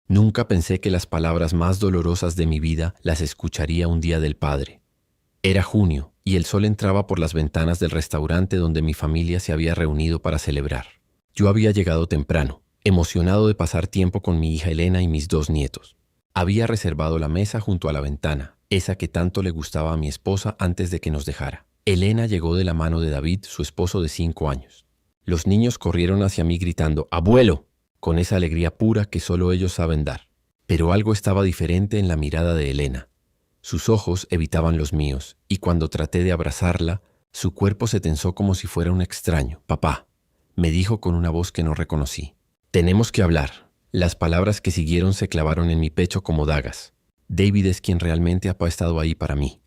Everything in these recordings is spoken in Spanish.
Nunca pensé que las palabras más dolorosas de mi vida las escucharía un día del padre. Era junio y el sol entraba por las ventanas del restaurante donde mi familia se había reunido para celebrar. Yo había llegado temprano, emocionado de pasar tiempo con mi hija Elena y mis 2 nietos. Había reservado la mesa junto a la ventana, esa que tanto le gustaba a mi esposa antes de que nos dejara. Elena llegó de la mano de David, su esposo de 5 años. Los niños corrieron hacia mí gritando «¡Abuelo!», con esa alegría pura que solo ellos saben dar. Pero algo estaba diferente en la mirada de Elena. Sus ojos evitaban los míos, y cuando traté de abrazarla, su cuerpo se tensó como si fuera un extraño. «Papá», me dijo con una voz que no reconocí. «Tenemos que hablar». Las palabras que siguieron se clavaron en mi pecho como dagas. David es quien realmente ha estado ahí para mí.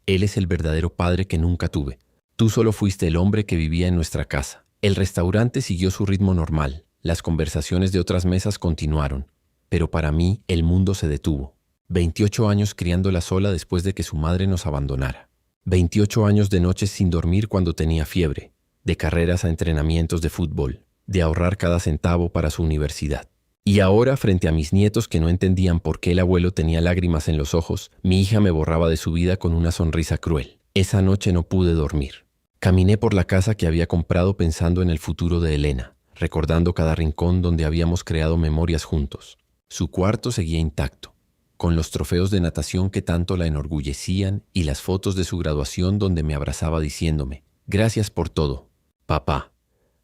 Él es el verdadero padre que nunca tuve. Tú solo fuiste el hombre que vivía en nuestra casa. El restaurante siguió su ritmo normal. Las conversaciones de otras mesas continuaron. Pero para mí, el mundo se detuvo. 28 años criándola sola después de que su madre nos abandonara. 28 años de noches sin dormir cuando tenía fiebre. De carreras a entrenamientos de fútbol. De ahorrar cada centavo para su universidad. Y ahora, frente a mis nietos que no entendían por qué el abuelo tenía lágrimas en los ojos, mi hija me borraba de su vida con una sonrisa cruel. Esa noche no pude dormir. Caminé por la casa que había comprado pensando en el futuro de Elena, recordando cada rincón donde habíamos creado memorias juntos. Su cuarto seguía intacto, con los trofeos de natación que tanto la enorgullecían y las fotos de su graduación donde me abrazaba diciéndome, «Gracias por todo, papá».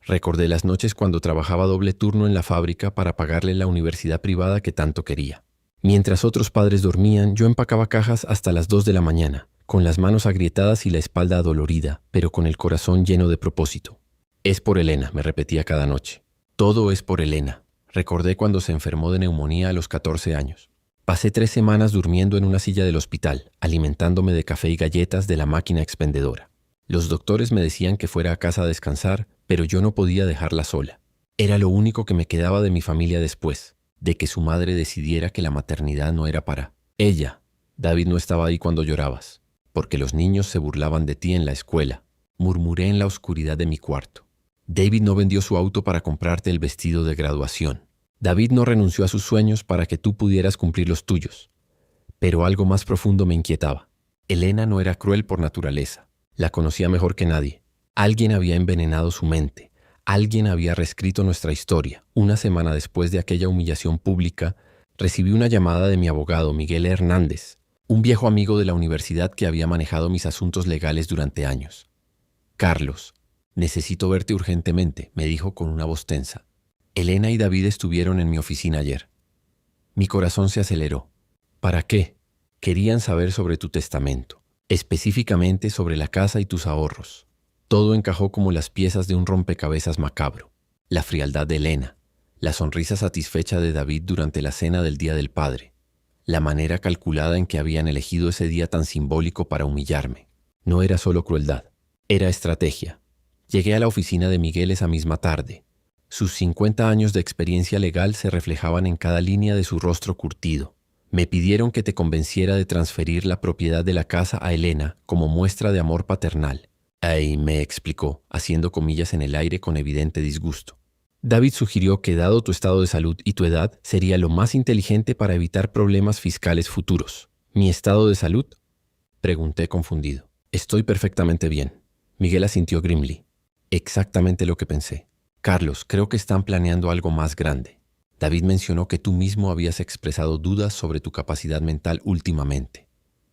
Recordé las noches cuando trabajaba doble turno en la fábrica para pagarle la universidad privada que tanto quería. Mientras otros padres dormían, yo empacaba cajas hasta las 2 de la mañana, con las manos agrietadas y la espalda adolorida, pero con el corazón lleno de propósito. «Es por Elena», me repetía cada noche. «Todo es por Elena». Recordé cuando se enfermó de neumonía a los 14 años. Pasé 3 semanas durmiendo en una silla del hospital, alimentándome de café y galletas de la máquina expendedora. Los doctores me decían que fuera a casa a descansar, pero yo no podía dejarla sola. Era lo único que me quedaba de mi familia después, de que su madre decidiera que la maternidad no era para ella. David no estaba ahí cuando llorabas, porque los niños se burlaban de ti en la escuela. Murmuré en la oscuridad de mi cuarto. David no vendió su auto para comprarte el vestido de graduación. David no renunció a sus sueños para que tú pudieras cumplir los tuyos. Pero algo más profundo me inquietaba. Elena no era cruel por naturaleza. La conocía mejor que nadie. Alguien había envenenado su mente. Alguien había reescrito nuestra historia. Una semana después de aquella humillación pública, recibí una llamada de mi abogado, Miguel Hernández, un viejo amigo de la universidad que había manejado mis asuntos legales durante años. «Carlos, necesito verte urgentemente», me dijo con una voz tensa. «Elena y David estuvieron en mi oficina ayer». Mi corazón se aceleró. «¿Para qué?» «Querían saber sobre tu testamento, específicamente sobre la casa y tus ahorros». Todo encajó como las piezas de un rompecabezas macabro. La frialdad de Elena, la sonrisa satisfecha de David durante la cena del Día del Padre, la manera calculada en que habían elegido ese día tan simbólico para humillarme. No era solo crueldad, era estrategia. Llegué a la oficina de Miguel esa misma tarde. Sus 50 años de experiencia legal se reflejaban en cada línea de su rostro curtido. Me pidieron que te convenciera de transferir la propiedad de la casa a Elena como muestra de amor paternal. «Ay», me explicó, haciendo comillas en el aire con evidente disgusto. «David sugirió que, dado tu estado de salud y tu edad, sería lo más inteligente para evitar problemas fiscales futuros». «¿Mi estado de salud?», pregunté confundido. «Estoy perfectamente bien». Miguel asintió grimly. «Exactamente lo que pensé. Carlos, creo que están planeando algo más grande. David mencionó que tú mismo habías expresado dudas sobre tu capacidad mental últimamente».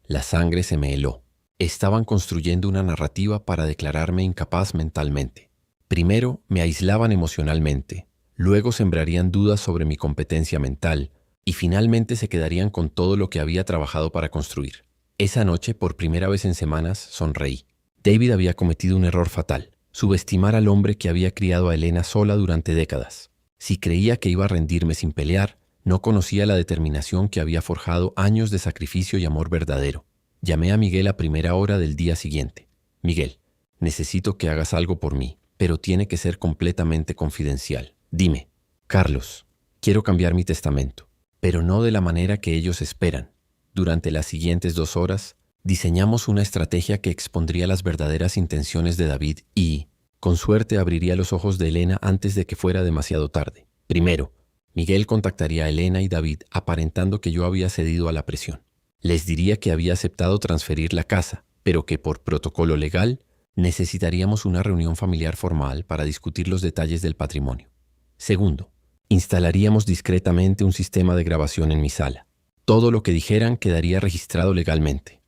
La sangre se me heló. Estaban construyendo una narrativa para declararme incapaz mentalmente. Primero me aislaban emocionalmente, luego sembrarían dudas sobre mi competencia mental y finalmente se quedarían con todo lo que había trabajado para construir. Esa noche, por primera vez en semanas, sonreí. David había cometido un error fatal, subestimar al hombre que había criado a Elena sola durante décadas. Si creía que iba a rendirme sin pelear, no conocía la determinación que había forjado años de sacrificio y amor verdadero. Llamé a Miguel a primera hora del día siguiente. «Miguel, necesito que hagas algo por mí, pero tiene que ser completamente confidencial. Dime». «Carlos, quiero cambiar mi testamento, pero no de la manera que ellos esperan». Durante las siguientes 2 horas, diseñamos una estrategia que expondría las verdaderas intenciones de David y, con suerte, abriría los ojos de Elena antes de que fuera demasiado tarde. Primero, Miguel contactaría a Elena y David aparentando que yo había cedido a la presión. Les diría que había aceptado transferir la casa, pero que por protocolo legal necesitaríamos una reunión familiar formal para discutir los detalles del patrimonio. Segundo, instalaríamos discretamente un sistema de grabación en mi sala. Todo lo que dijeran quedaría registrado legalmente.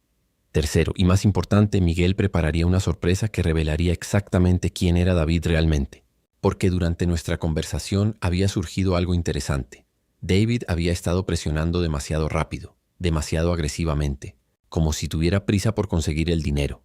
Tercero, y más importante, Miguel prepararía una sorpresa que revelaría exactamente quién era David realmente. Porque durante nuestra conversación había surgido algo interesante. David había estado presionando demasiado rápido, demasiado agresivamente, como si tuviera prisa por conseguir el dinero.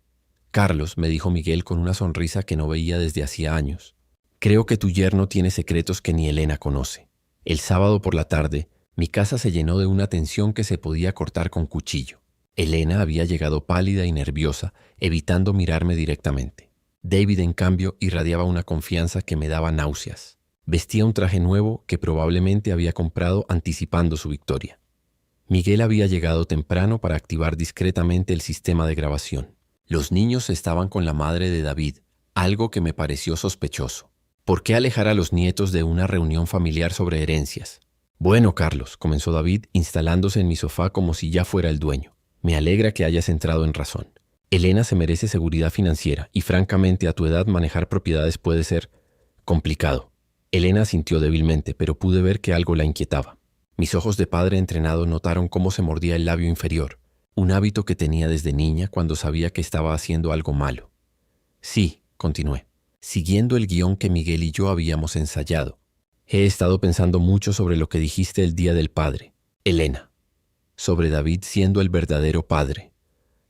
Carlos, me dijo Miguel con una sonrisa que no veía desde hacía años, creo que tu yerno tiene secretos que ni Elena conoce. El sábado por la tarde, mi casa se llenó de una tensión que se podía cortar con cuchillo. Elena había llegado pálida y nerviosa, evitando mirarme directamente. David, en cambio, irradiaba una confianza que me daba náuseas. Vestía un traje nuevo que probablemente había comprado anticipando su victoria. Miguel había llegado temprano para activar discretamente el sistema de grabación. Los niños estaban con la madre de David, algo que me pareció sospechoso. ¿Por qué alejar a los nietos de una reunión familiar sobre herencias? Bueno, Carlos, comenzó David, instalándose en mi sofá como si ya fuera el dueño. Me alegra que hayas entrado en razón. Elena se merece seguridad financiera y francamente a tu edad manejar propiedades puede ser complicado. Elena sintió débilmente, pero pude ver que algo la inquietaba. Mis ojos de padre entrenado notaron cómo se mordía el labio inferior, un hábito que tenía desde niña cuando sabía que estaba haciendo algo malo. Sí, continué, siguiendo el guión que Miguel y yo habíamos ensayado. He estado pensando mucho sobre lo que dijiste el día del padre, Elena. Sobre David siendo el verdadero padre.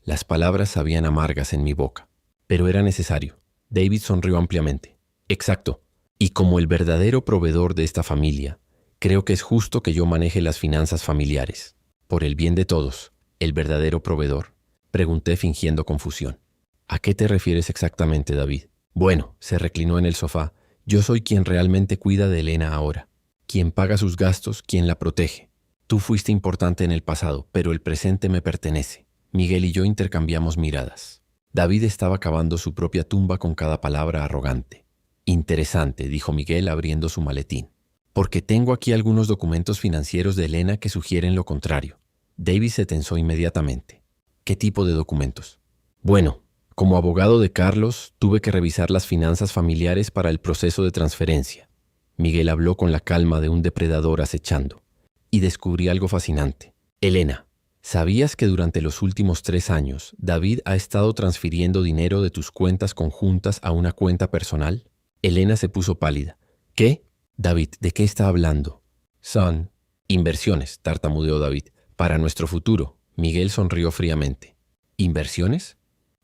Las palabras sabían amargas en mi boca, pero era necesario. David sonrió ampliamente. Exacto. Y como el verdadero proveedor de esta familia, creo que es justo que yo maneje las finanzas familiares. Por el bien de todos, el verdadero proveedor. Pregunté fingiendo confusión. ¿A qué te refieres exactamente, David? Bueno, se reclinó en el sofá. Yo soy quien realmente cuida de Elena ahora. Quien paga sus gastos, quien la protege. Tú fuiste importante en el pasado, pero el presente me pertenece. Miguel y yo intercambiamos miradas. David estaba cavando su propia tumba con cada palabra arrogante. Interesante, dijo Miguel abriendo su maletín. Porque tengo aquí algunos documentos financieros de Elena que sugieren lo contrario. David se tensó inmediatamente. ¿Qué tipo de documentos? Bueno, como abogado de Carlos, tuve que revisar las finanzas familiares para el proceso de transferencia. Miguel habló con la calma de un depredador acechando. Y descubrí algo fascinante. Elena, ¿sabías que durante los últimos 3 años David ha estado transfiriendo dinero de tus cuentas conjuntas a una cuenta personal? Elena se puso pálida. ¿Qué? David, ¿de qué está hablando? Son inversiones, tartamudeó David. Para nuestro futuro. Miguel sonrió fríamente. ¿Inversiones?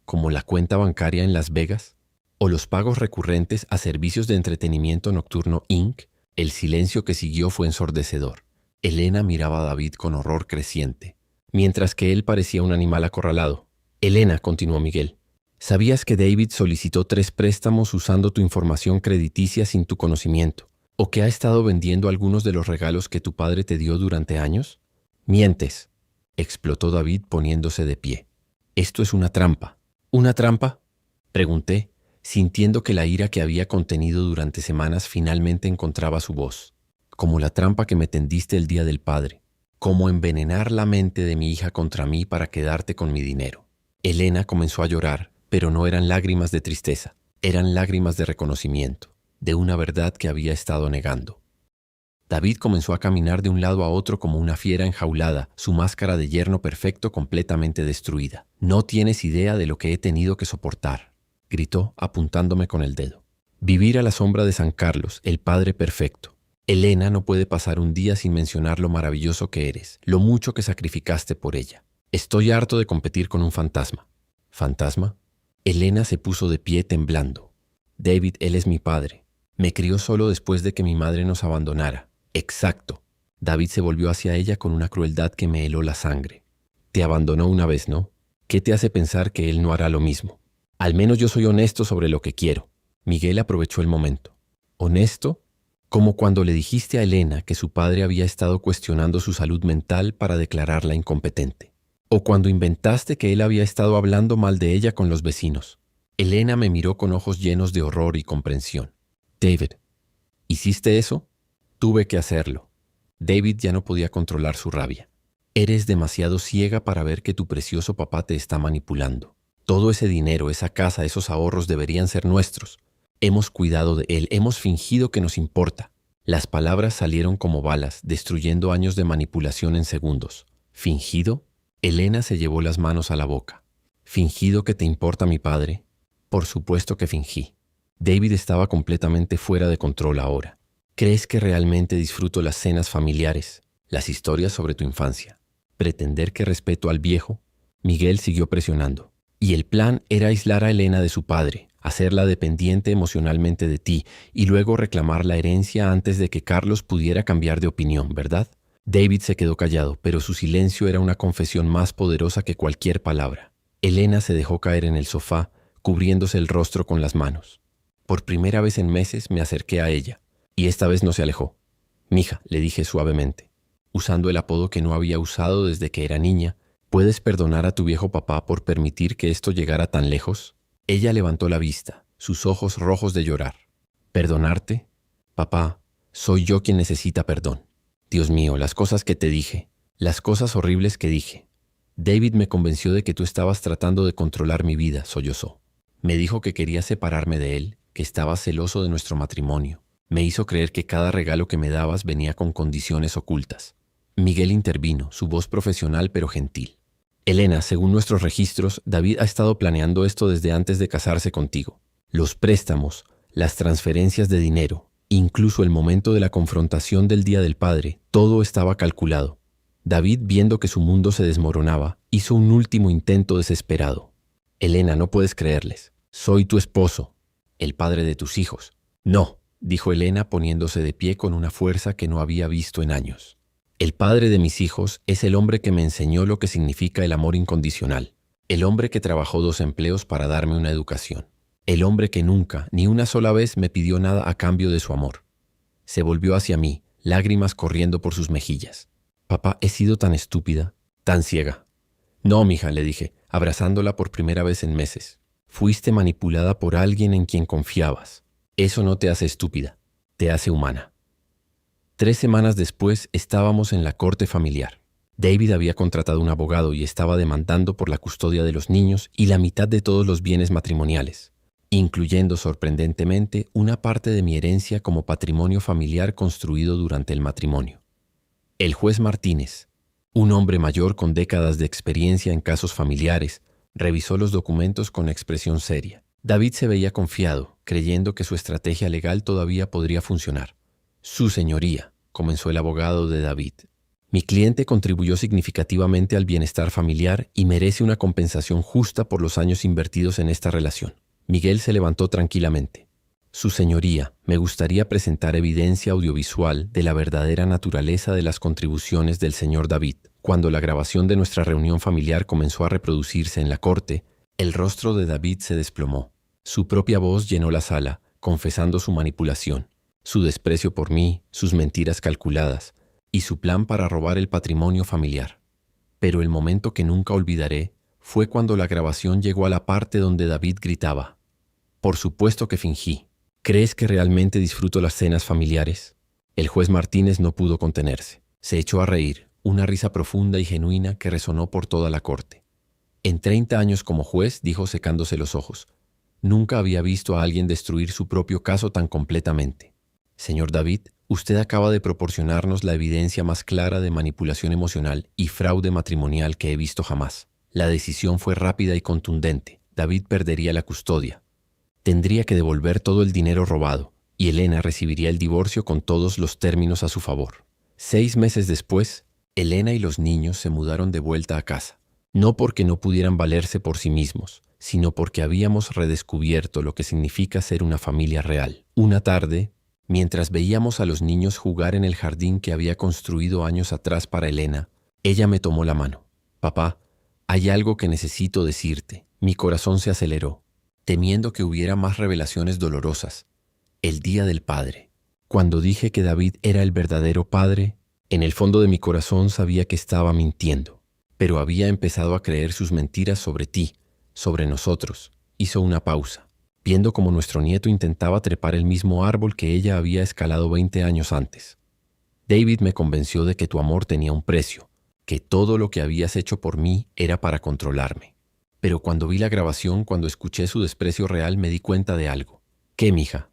¿Como la cuenta bancaria en Las Vegas? ¿O los pagos recurrentes a servicios de entretenimiento nocturno Inc.? El silencio que siguió fue ensordecedor. Elena miraba a David con horror creciente, mientras que él parecía un animal acorralado. Elena, continuó Miguel, ¿sabías que David solicitó 3 préstamos usando tu información crediticia sin tu conocimiento? ¿O que ha estado vendiendo algunos de los regalos que tu padre te dio durante años? Mientes, explotó David poniéndose de pie. Esto es una trampa. ¿Una trampa? Pregunté, sintiendo que la ira que había contenido durante semanas finalmente encontraba su voz. Como la trampa que me tendiste el día del padre. Como envenenar la mente de mi hija contra mí para quedarte con mi dinero. Elena comenzó a llorar, pero no eran lágrimas de tristeza. Eran lágrimas de reconocimiento, de una verdad que había estado negando. David comenzó a caminar de un lado a otro como una fiera enjaulada, su máscara de yerno perfecto completamente destruida. No tienes idea de lo que he tenido que soportar, gritó apuntándome con el dedo. Vivir a la sombra de San Carlos, el Padre perfecto. Elena no puede pasar un día sin mencionar lo maravilloso que eres, lo mucho que sacrificaste por ella. Estoy harto de competir con un fantasma. ¿Fantasma? Elena se puso de pie temblando. David, él es mi padre. Me crió solo después de que mi madre nos abandonara. Exacto. David se volvió hacia ella con una crueldad que me heló la sangre. Te abandonó una vez, ¿no? ¿Qué te hace pensar que él no hará lo mismo? Al menos yo soy honesto sobre lo que quiero. Miguel aprovechó el momento. ¿Honesto? Como cuando le dijiste a Elena que su padre había estado cuestionando su salud mental para declararla incompetente. O cuando inventaste que él había estado hablando mal de ella con los vecinos. Elena me miró con ojos llenos de horror y comprensión. David, ¿hiciste eso? Tuve que hacerlo. David ya no podía controlar su rabia. Eres demasiado ciega para ver que tu precioso papá te está manipulando. Todo ese dinero, esa casa, esos ahorros deberían ser nuestros. Hemos cuidado de él, hemos fingido que nos importa. Las palabras salieron como balas, destruyendo años de manipulación en segundos. ¿Fingido? Elena se llevó las manos a la boca. ¿Fingido que te importa mi padre? Por supuesto que fingí. David estaba completamente fuera de control ahora. ¿Crees que realmente disfruto las cenas familiares, las historias sobre tu infancia? ¿Pretender que respeto al viejo? Miguel siguió presionando. Y el plan era aislar a Elena de su padre, hacerla dependiente emocionalmente de ti y luego reclamar la herencia antes de que Carlos pudiera cambiar de opinión, ¿verdad? David se quedó callado, pero su silencio era una confesión más poderosa que cualquier palabra. Elena se dejó caer en el sofá, cubriéndose el rostro con las manos. Por primera vez en meses me acerqué a ella, y esta vez no se alejó. «Mija», le dije suavemente, usando el apodo que no había usado desde que era niña, «¿puedes perdonar a tu viejo papá por permitir que esto llegara tan lejos?» Ella levantó la vista, sus ojos rojos de llorar. «¿Perdonarte? Papá, soy yo quien necesita perdón. Dios mío, las cosas que te dije, las cosas horribles que dije. David me convenció de que tú estabas tratando de controlar mi vida», sollozó. «Me dijo que quería separarme de él, que estaba celoso de nuestro matrimonio. Me hizo creer que cada regalo que me dabas venía con condiciones ocultas». Miguel intervino, su voz profesional pero gentil. «Elena, según nuestros registros, David ha estado planeando esto desde antes de casarse contigo. Los préstamos, las transferencias de dinero, incluso el momento de la confrontación del Día del Padre, todo estaba calculado. David, viendo que su mundo se desmoronaba, hizo un último intento desesperado. Elena, no puedes creerles. Soy tu esposo, el padre de tus hijos». «No», dijo Elena poniéndose de pie con una fuerza que no había visto en años. «El padre de mis hijos es el hombre que me enseñó lo que significa el amor incondicional, el hombre que trabajó 2 empleos para darme una educación, el hombre que nunca, ni una sola vez me pidió nada a cambio de su amor». Se volvió hacia mí, lágrimas corriendo por sus mejillas. «Papá, he sido tan estúpida, tan ciega». «No, mija», le dije, abrazándola por primera vez en meses. «Fuiste manipulada por alguien en quien confiabas. Eso no te hace estúpida, te hace humana». 3 semanas después estábamos en la corte familiar. David había contratado un abogado y estaba demandando por la custodia de los niños y la mitad de todos los bienes matrimoniales, incluyendo sorprendentemente una parte de mi herencia como patrimonio familiar construido durante el matrimonio. El juez Martínez, un hombre mayor con décadas de experiencia en casos familiares, revisó los documentos con expresión seria. David se veía confiado, creyendo que su estrategia legal todavía podría funcionar. «Su señoría», comenzó el abogado de David, «mi cliente contribuyó significativamente al bienestar familiar y merece una compensación justa por los años invertidos en esta relación». Miguel se levantó tranquilamente. «Su señoría, me gustaría presentar evidencia audiovisual de la verdadera naturaleza de las contribuciones del señor David». Cuando la grabación de nuestra reunión familiar comenzó a reproducirse en la corte, el rostro de David se desplomó. Su propia voz llenó la sala, confesando su manipulación, su desprecio por mí, sus mentiras calculadas y su plan para robar el patrimonio familiar. Pero el momento que nunca olvidaré fue cuando la grabación llegó a la parte donde David gritaba: «Por supuesto que fingí. ¿Crees que realmente disfruto las cenas familiares?» El juez Martínez no pudo contenerse. Se echó a reír, una risa profunda y genuina que resonó por toda la corte. «En 30 años como juez», dijo secándose los ojos, «nunca había visto a alguien destruir su propio caso tan completamente. Señor David, usted acaba de proporcionarnos la evidencia más clara de manipulación emocional y fraude matrimonial que he visto jamás. La decisión fue rápida y contundente. David perdería la custodia. Tendría que devolver todo el dinero robado y Elena recibiría el divorcio con todos los términos a su favor». 6 meses después, Elena y los niños se mudaron de vuelta a casa. No porque no pudieran valerse por sí mismos, sino porque habíamos redescubierto lo que significa ser una familia real. Una tarde, mientras veíamos a los niños jugar en el jardín que había construido años atrás para Elena, ella me tomó la mano. «Papá, hay algo que necesito decirte». Mi corazón se aceleró, temiendo que hubiera más revelaciones dolorosas. El Día del Padre. Cuando dije que David era el verdadero padre, en el fondo de mi corazón sabía que estaba mintiendo, pero había empezado a creer sus mentiras sobre ti, sobre nosotros. Hizo una pausa, viendo cómo nuestro nieto intentaba trepar el mismo árbol que ella había escalado 20 años antes. David me convenció de que tu amor tenía un precio, que todo lo que habías hecho por mí era para controlarme. Pero cuando vi la grabación, cuando escuché su desprecio real, me di cuenta de algo. ¿Qué, mija?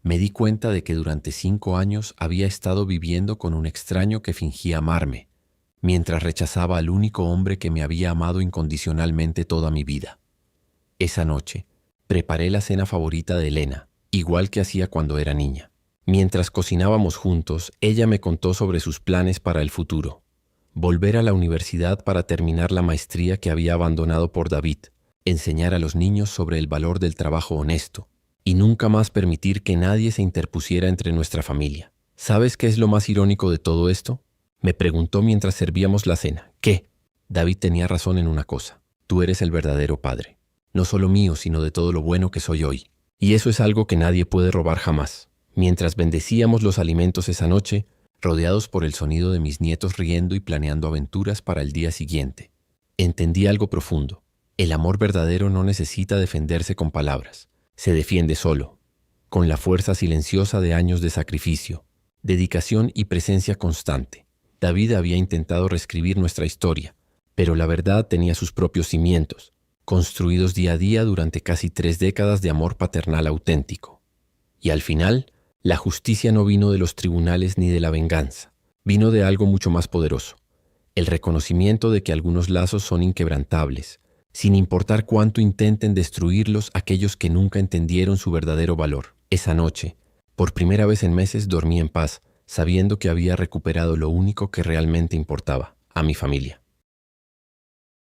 Me di cuenta de que durante 5 años había estado viviendo con un extraño que fingía amarme, mientras rechazaba al único hombre que me había amado incondicionalmente toda mi vida. Esa noche, preparé la cena favorita de Elena, igual que hacía cuando era niña. Mientras cocinábamos juntos, ella me contó sobre sus planes para el futuro. Volver a la universidad para terminar la maestría que había abandonado por David, enseñar a los niños sobre el valor del trabajo honesto, y nunca más permitir que nadie se interpusiera entre nuestra familia. ¿Sabes qué es lo más irónico de todo esto? Me preguntó mientras servíamos la cena. ¿Qué? David tenía razón en una cosa. Tú eres el verdadero padre. No solo mío, sino de todo lo bueno que soy hoy. Y eso es algo que nadie puede robar jamás. Mientras bendecíamos los alimentos esa noche, rodeados por el sonido de mis nietos riendo y planeando aventuras para el día siguiente, entendí algo profundo. El amor verdadero no necesita defenderse con palabras. Se defiende solo, con la fuerza silenciosa de años de sacrificio, dedicación y presencia constante. David había intentado reescribir nuestra historia, pero la verdad tenía sus propios cimientos, construidos día a día durante casi 3 décadas de amor paternal auténtico. Y al final, la justicia no vino de los tribunales ni de la venganza, vino de algo mucho más poderoso, el reconocimiento de que algunos lazos son inquebrantables, sin importar cuánto intenten destruirlos aquellos que nunca entendieron su verdadero valor. Esa noche, por primera vez en meses, dormí en paz, sabiendo que había recuperado lo único que realmente importaba, a mi familia.